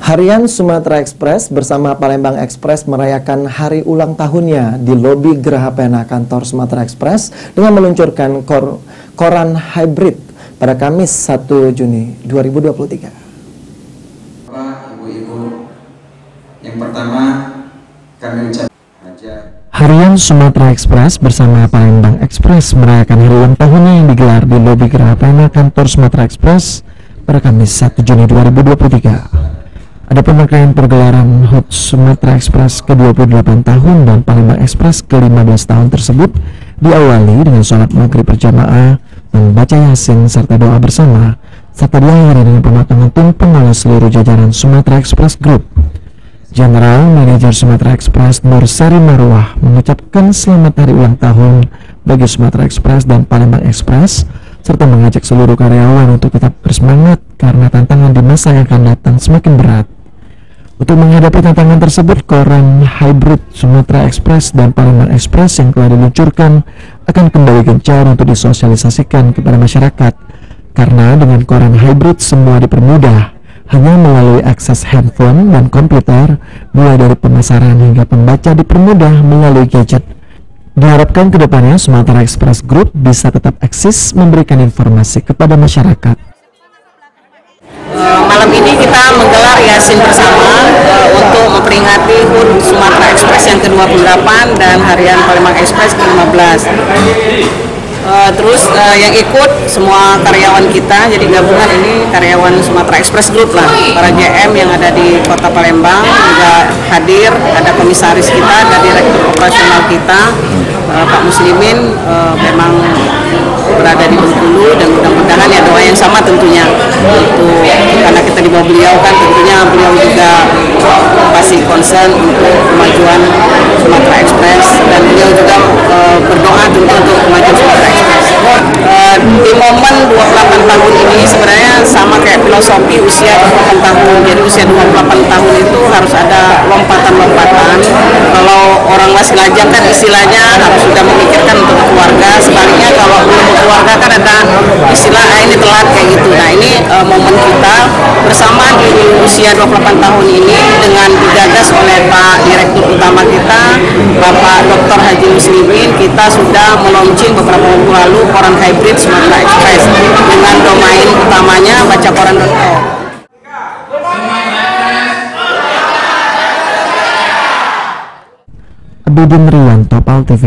Harian Sumatera Express bersama Palembang Express merayakan hari ulang tahunnya di lobi Geraha Pena kantor Sumatera Express dengan meluncurkan koran hybrid pada Kamis 1 Juni 2023. Ibu-ibu, yang pertama kami ucapkan Harian Sumatera Express bersama Palembang Express merayakan hari ulang tahunnya yang digelar di lobi Geraha Pena kantor Sumatera Express pada Kamis 1 Juni 2023. Ada rangkaian pergelaran HUT Sumatera Express ke-28 tahun dan Palembang Express ke-15 tahun tersebut diawali dengan sholat maghrib berjamaah, membaca yasin serta doa bersama, serta diakhiri dengan pematangan tumpeng oleh seluruh jajaran Sumatera Express Group. General Manager Sumatera Express Nur Sari Marwah mengucapkan selamat hari ulang tahun bagi Sumatera Express dan Palembang Express, serta mengajak seluruh karyawan untuk tetap bersemangat karena tantangan di masa yang akan datang semakin berat. Untuk menghadapi tantangan tersebut, koran hybrid Sumatera Express dan Palembang Express yang telah diluncurkan akan kembali gencar untuk disosialisasikan kepada masyarakat. Karena dengan koran hybrid semua dipermudah, hanya melalui akses handphone dan komputer, mulai dari pemasaran hingga pembaca dipermudah melalui gadget. Diharapkan kedepannya Sumatera Express Group bisa tetap eksis memberikan informasi kepada masyarakat. Malam ini kita menggelar yasin bersama untuk memperingati HUT Sumatera Express yang ke-28 dan harian Palembang Express ke-15. Terus yang ikut semua karyawan kita, jadi gabungan ini karyawan Sumatera Express Group lah, para JM yang ada di Kota Palembang juga hadir, ada komisaris kita, ada direktur operasional kita, Pak Muslimin, memang berada di Bengkulu, dan mudah-mudahan ya doa yang sama tentunya untuk, karena kita di bawah beliau kan, tentunya beliau juga pasti concern untuk kemajuan Sumatera Express, dan beliau juga berdoa tentu untuk kemajuan Sumatera Express. Di momen 28 tahun ini sebenarnya sama kayak filosofi usia 28 tahun. Jadi usia 28 tahun itu harus ada lompatan-lompatan. Kalau orang masih lajang kan istilahnya harus sudah memikirkan untuk keluarga. Sebaliknya kalau belum keluarga kan ada istilah ini telat kayak gitu. Nah ini momen kita bersama di usia 28 tahun ini dengan digagas oleh Pak Direktur Utama kita, Bapak Dr. Haji Muslimin, kita sudah melaunching beberapa waktu lalu koran hybrid Sumatera Express dengan domain utamanya bacakoran.com. Abidin Rianto, PAL TV.